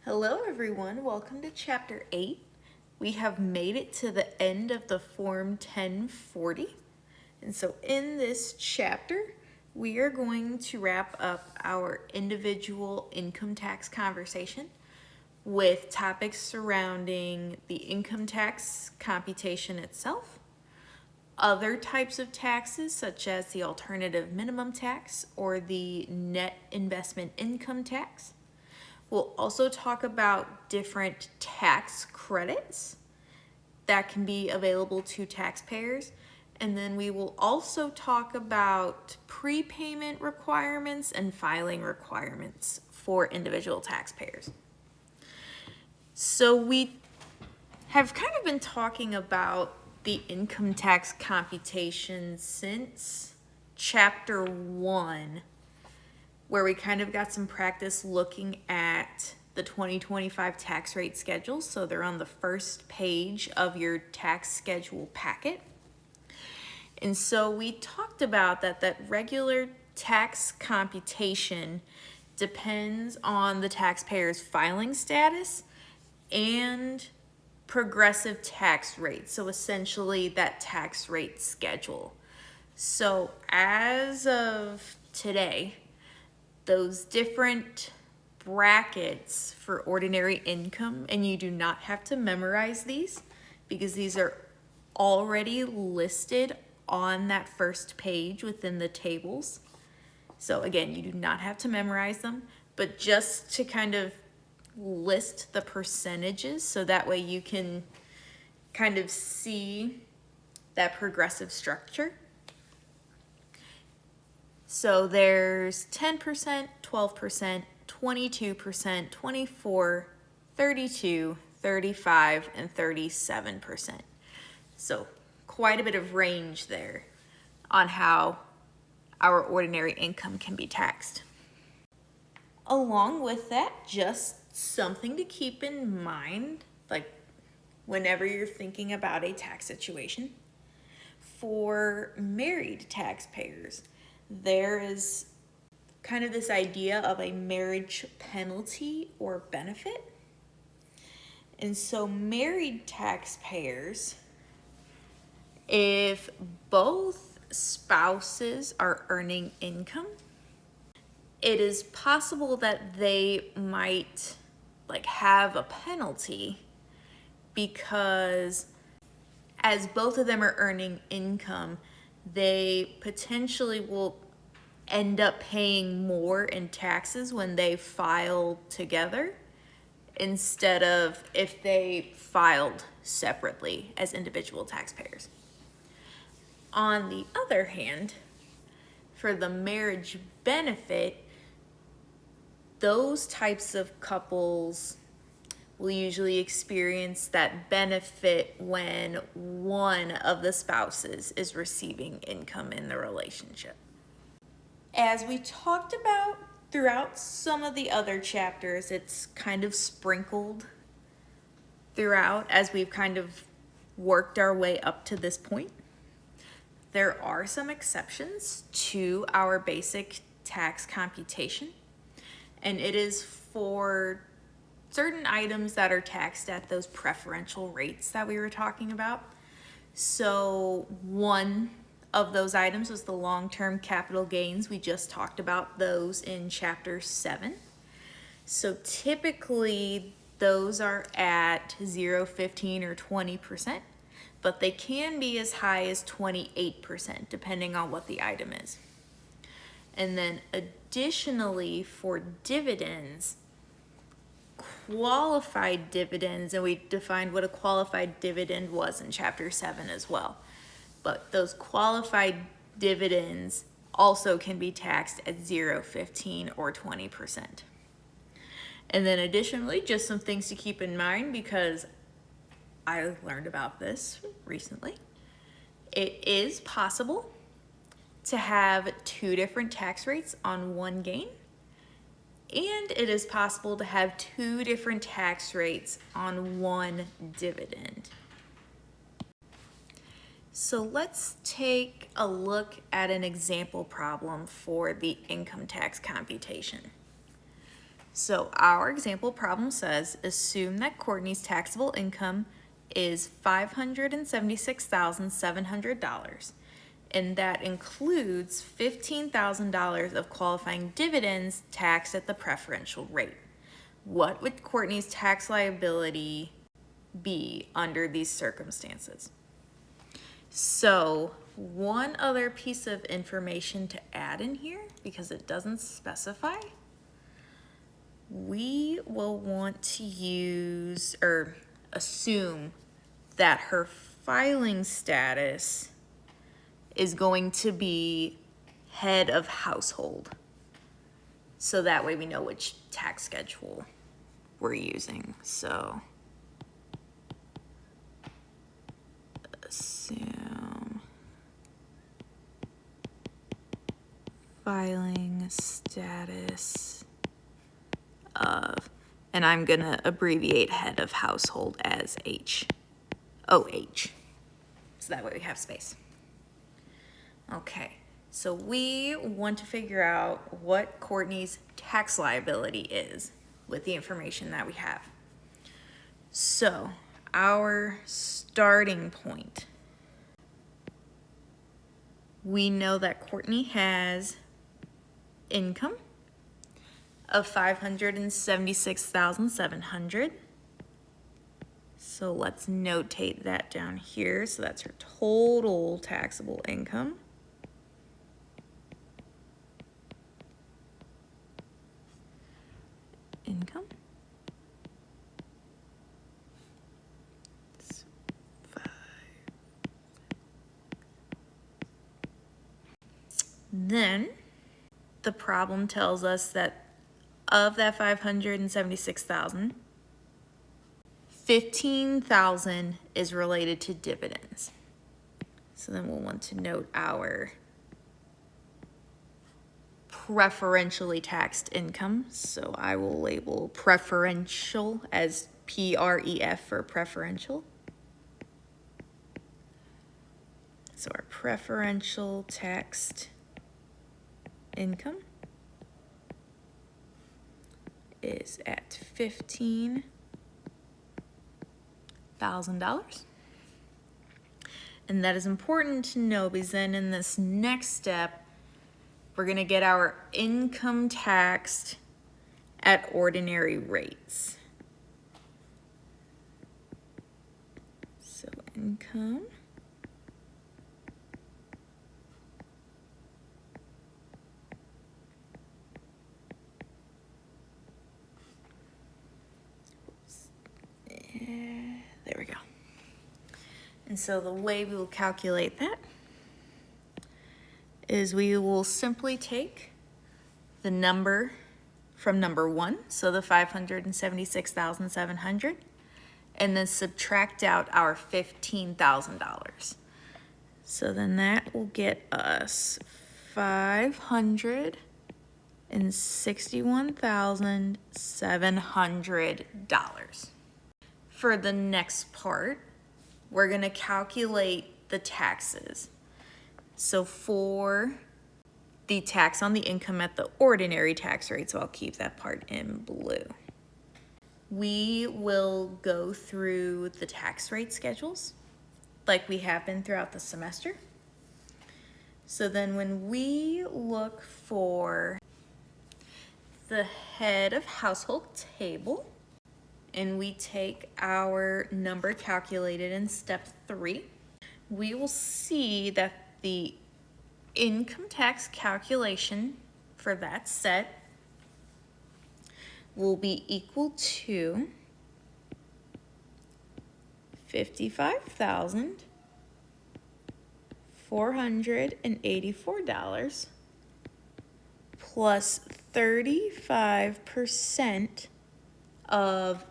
Hello everyone, welcome to Chapter 8. We have made it to the end of the Form 1040. And so in this chapter, we are going to wrap up our individual income tax conversation with topics surrounding the income tax computation itself, other types of taxes such as the alternative minimum tax or the net investment income tax. We'll also talk about different tax credits that can be available to taxpayers. And then we will also talk about prepayment requirements and filing requirements for individual taxpayers. So we have kind of been talking about the income tax computation since Chapter 1, where we kind of got some practice looking at the 2025 tax rate schedules. So they're on the first page of your tax schedule packet. And so we talked about that regular tax computation depends on the taxpayer's filing status and progressive tax rate. So essentially that tax rate schedule. So as of today, those different brackets for ordinary income, and you do not have to memorize these because these are already listed on that first page within the tables. So again, you do not have to memorize them, but just to kind of list the percentages so that way you can kind of see that progressive structure. So there's 10%, 12%, 22%, 24%, 32%, 35%, and 37%. So quite a bit of range there on how our ordinary income can be taxed. Along with that, just something to keep in mind, like whenever you're thinking about a tax situation, for married taxpayers, there is kind of this idea of a marriage penalty or benefit. And so married taxpayers, if both spouses are earning income, it is possible that they might have a penalty because as both of them are earning income, they potentially will end up paying more in taxes when they file together instead of if they filed separately as individual taxpayers. On the other hand, for the marriage benefit, those types of couples will usually experience that benefit when one of the spouses is receiving income in the relationship. As we talked about throughout some of the other chapters, it's kind of sprinkled throughout as we've kind of worked our way up to this point. There are some exceptions to our basic tax computation, and it is for certain items that are taxed at those preferential rates that we were talking about. So one of those items was the long-term capital gains. We just talked about those in Chapter 7. So typically those are at 0, 15, or 20%, but they can be as high as 28% depending on what the item is. And then additionally for dividends, qualified dividends, and we defined what a qualified dividend was in Chapter 7 as well. But those qualified dividends also can be taxed at 0, 15, or 20%. And then additionally, just some things to keep in mind because I learned about this recently. It is possible to have two different tax rates on one gain, and it is possible to have two different tax rates on one dividend. So let's take a look at an example problem for the income tax computation. So our example problem says, assume that Courtney's taxable income is $576,700, and that includes $15,000 of qualifying dividends taxed at the preferential rate. What would Courtney's tax liability be under these circumstances? So one other piece of information to add in here, because it doesn't specify, we will want to use or assume that her filing status is going to be head of household. So that way we know which tax schedule we're using. So assume filing status of, and I'm gonna abbreviate head of household as HOH. So that way we have space. Okay, so we want to figure out what Courtney's tax liability is with the information that we have. So our starting point, we know that Courtney has income of $576,700. So let's notate that down here. So that's her total taxable income. Then the problem tells us that of that 576,000, 15,000 is related to dividends. So then we'll want to note our preferentially taxed income. So I will label preferential as PREF for preferential. So our preferential taxed income is at $15,000. And that is important to know because then in this next step, we're going to get our income taxed at ordinary rates. So income there we go. And so the way we will calculate that is we will simply take the number from number 1, so the 576,700, and then subtract out our $15,000. So then that will get us $561,700. For the next part, we're going to calculate the taxes. So for the tax on the income at the ordinary tax rate, so I'll keep that part in blue. We will go through the tax rate schedules like we have been throughout the semester. So then when we look for the head of household table, and we take our number calculated in step 3, we will see that the income tax calculation for that set will be equal to $55,484 plus 35% of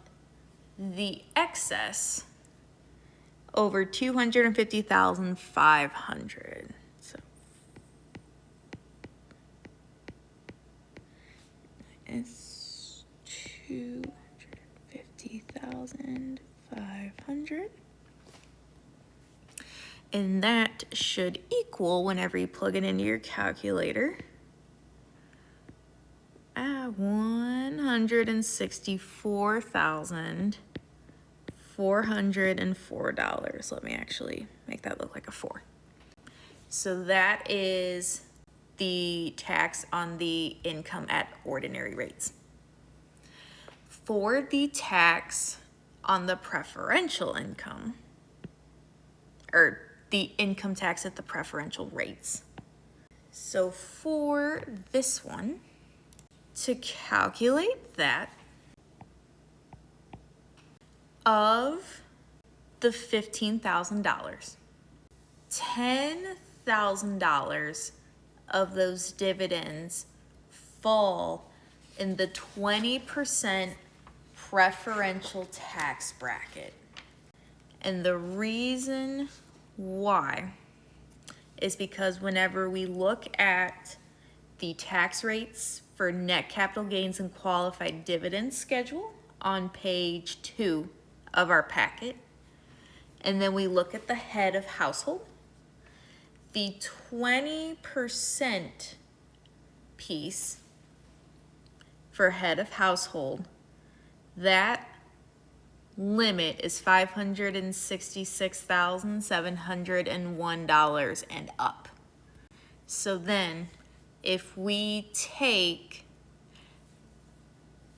the excess over $250,500. So it's $250,500. And that should equal, whenever you plug it into your calculator, $164,404. Let me actually make that look like a 4. So that is the tax on the income at ordinary rates. For the tax on the preferential income, or the income tax at the preferential rates. So for this one, to calculate that, of the $15,000, $10,000 of those dividends fall in the 20% preferential tax bracket. And the reason why is because whenever we look at the tax rates for net capital gains and qualified dividends schedule on page 2 of our packet, and then we look at the head of household, the 20% piece for head of household, that limit is $566,701 and up. So then if we take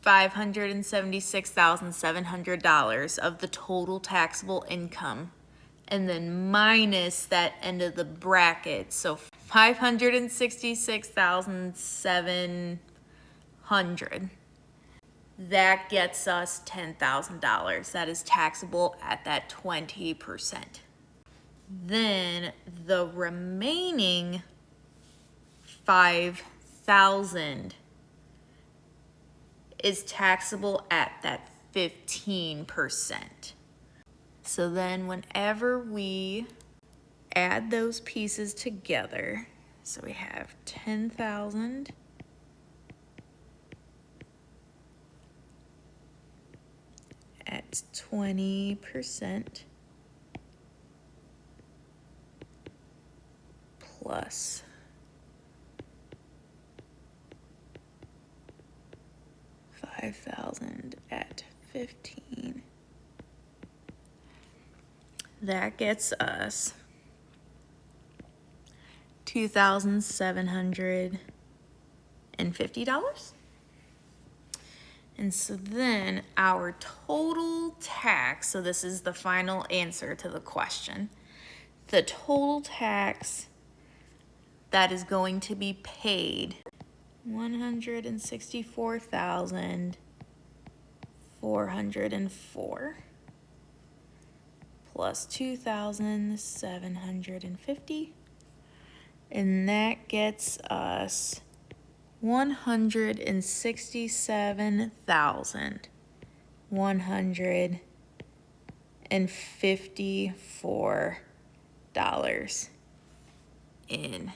$576,700 of the total taxable income and then minus that end of the bracket, so $566,700, that gets us $10,000. That is taxable at that 20%. Then the remaining $5,000 is taxable at that 15%. So then whenever we add those pieces together, so we have 10,000 at 20% plus 5,000 at 15. That gets us $2,750. And so then our total tax, so this is the final answer to the question, the total tax that is going to be paid, $164,404 plus 2,750, and that gets us $167,154 in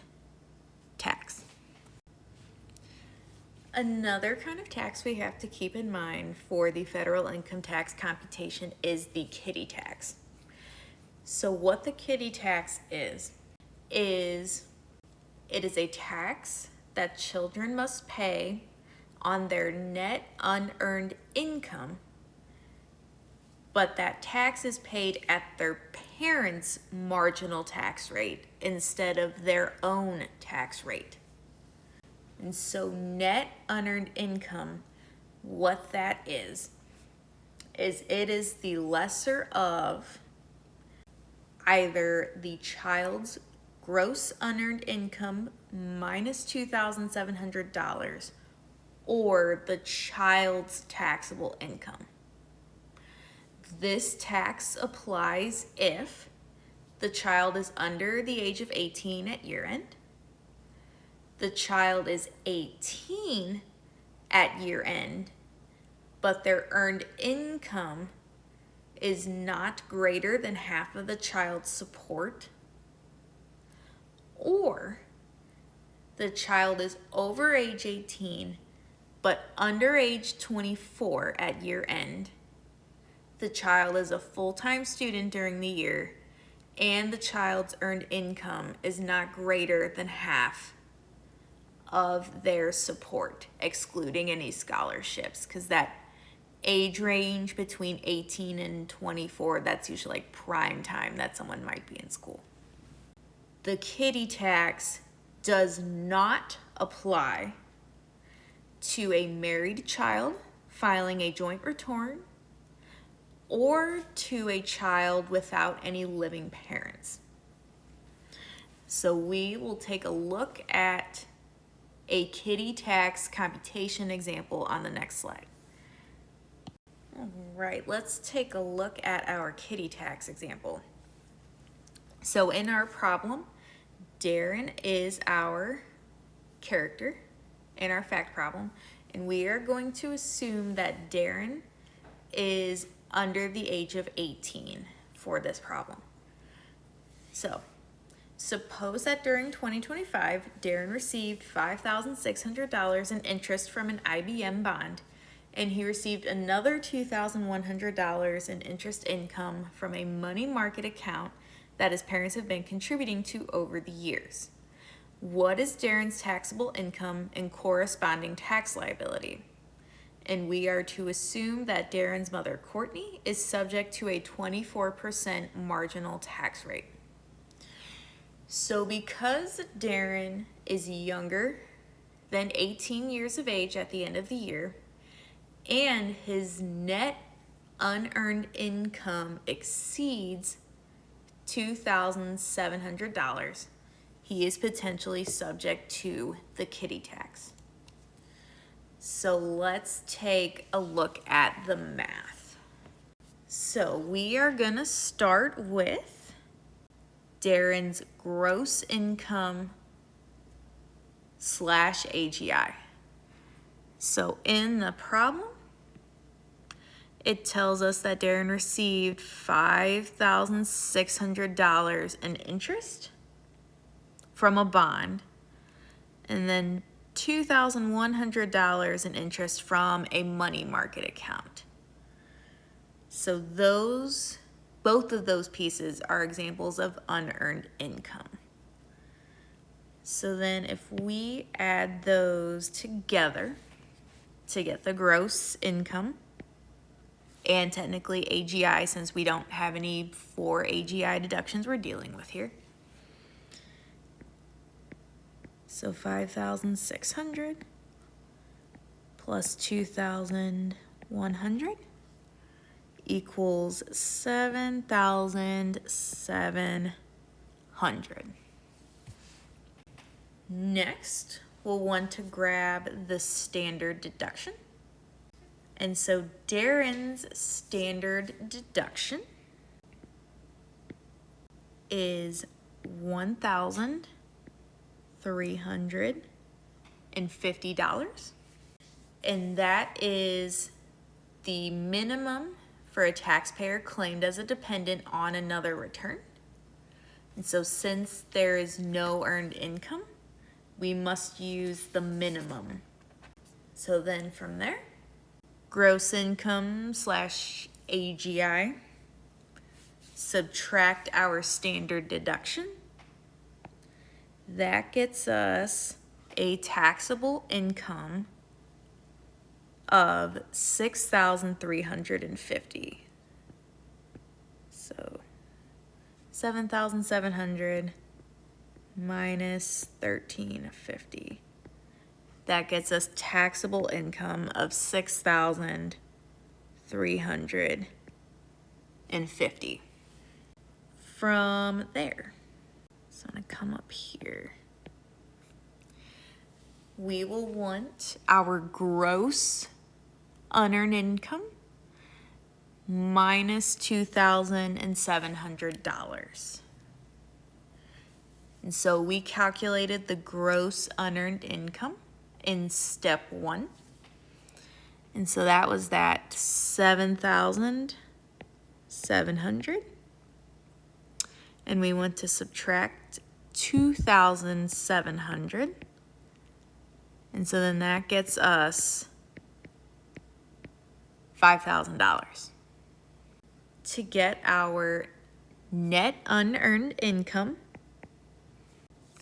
tax. Another kind of tax we have to keep in mind for the federal income tax computation is the kiddie tax. So what the kiddie tax is it is a tax that children must pay on their net unearned income, but that tax is paid at their parents' marginal tax rate instead of their own tax rate. And so net unearned income, what that is it is the lesser of either the child's gross unearned income minus $2,700 or the child's taxable income. This tax applies if the child is under the age of 18 at year end, the child is 18 at year end, but their earned income is not greater than half of the child's support, or the child is over age 18 but under age 24 at year end, the child is a full-time student during the year, and the child's earned income is not greater than half of their support, excluding any scholarships, because that age range between 18 and 24, that's usually like prime time that someone might be in school. The kiddie tax does not apply to a married child filing a joint return or to a child without any living parents. So we will take a look at a kiddie tax computation example on the next slide. All right, let's take a look at our kiddie tax example. So in our problem, Darren is our character in our fact problem, and we are going to assume that Darren is under the age of 18 for this problem. So suppose that during 2025, Darren received $5,600 in interest from an IBM bond, and he received another $2,100 in interest income from a money market account that his parents have been contributing to over the years. What is Darren's taxable income and corresponding tax liability? And we are to assume that Darren's mother, Courtney, is subject to a 24% marginal tax rate. So because Darren is younger than 18 years of age at the end of the year, and his net unearned income exceeds $2,700, he is potentially subject to the kiddie tax. So let's take a look at the math. So we are gonna start with Darren's gross income slash AGI. So in the problem, it tells us that Darren received $5,600 in interest from a bond, and then $2,100 in interest from a money market account. So both of those pieces are examples of unearned income. So then if we add those together to get the gross income, and technically AGI, since we don't have any 4 AGI deductions we're dealing with here. So 5,600 plus 2,100 equals 7,700. Next, we'll want to grab the standard deduction. And so Darren's standard deduction is $1,350. And that is the minimum for a taxpayer claimed as a dependent on another return. And so since there is no earned income, we must use the minimum. So then from there, gross income slash AGI, subtract our standard deduction. That gets us a taxable income of $6,350. So 7,700 minus 1,350. That gets us taxable income of $6,350. From there, so I'm gonna come up here. We will want our gross unearned income minus $2,700. And so we calculated the gross unearned income in step 1. And so that was that 7,700. And we want to subtract 2,700. And so then that gets us $5,000. To get our net unearned income,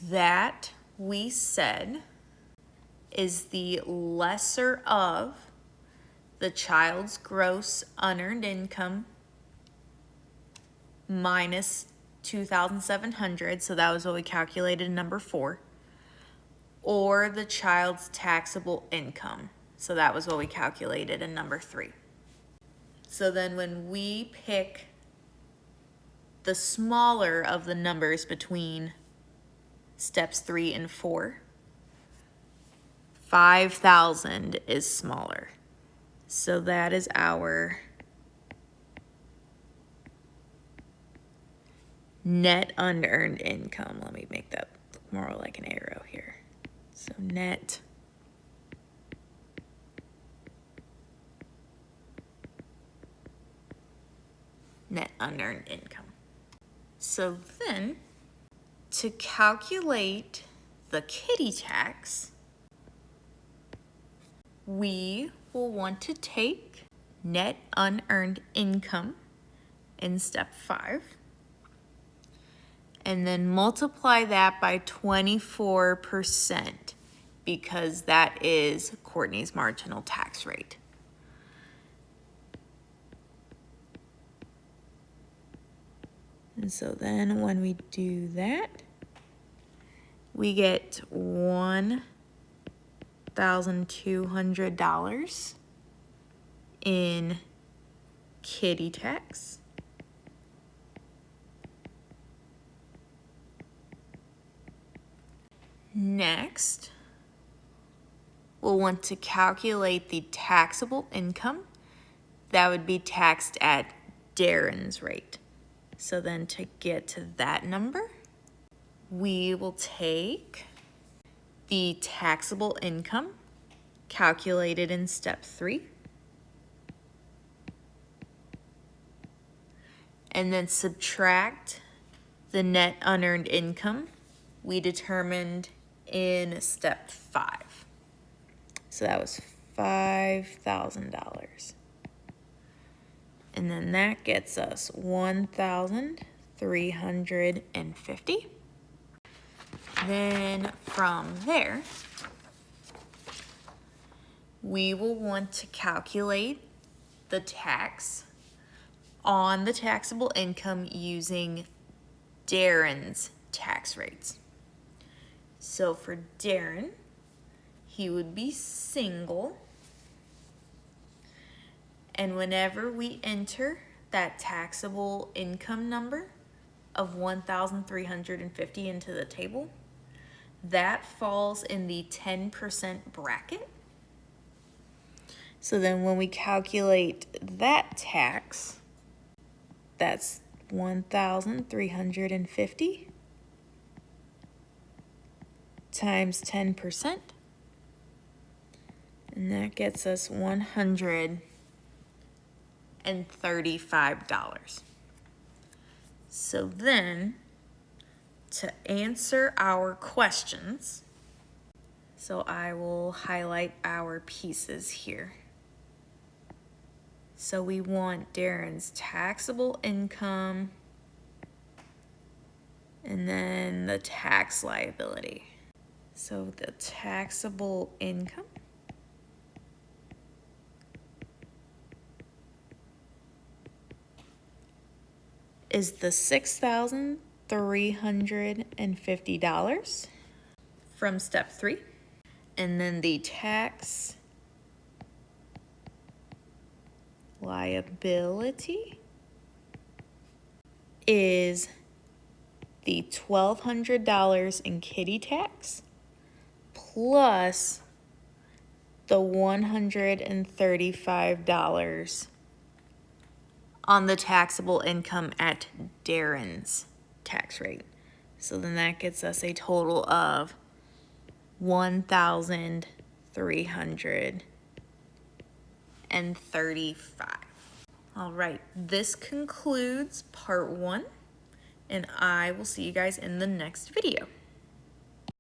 that we said is the lesser of the child's gross unearned income minus 2,700, so that was what we calculated in number 4, or the child's taxable income, so that was what we calculated in number 3. So then when we pick the smaller of the numbers between steps 3 and 4, 5,000 is smaller. So that is our net unearned income. Let me make that look more like an arrow here. So net unearned income. So then, to calculate the kiddie tax, we will want to take net unearned income in step 5 and then multiply that by 24% because that is Courtney's marginal tax rate. And so then when we do that, we get $1,200 in kiddie tax. Next, we'll want to calculate the taxable income that would be taxed at Darren's rate. So then to get to that number, we will take the taxable income calculated in step 3 and then subtract the net unearned income we determined in step 5. So that was $5,000. And then that gets us 1,350. Then from there, we will want to calculate the tax on the taxable income using Darren's tax rates. So for Darren, he would be single. And whenever we enter that taxable income number of 1,350 into the table, that falls in the 10% bracket. So then when we calculate that tax, that's 1,350 times 10%, and that gets us $135. So then, to answer our questions, so I will highlight our pieces here. So we want Darren's taxable income and then the tax liability. So the taxable income is the $6,350 from step 3. And then the tax liability is the $1,200 in kiddie tax plus the $135 on the taxable income at Darren's tax rate. So then that gets us a total of $1,335. All right, this concludes part 1, and I will see you guys in the next video.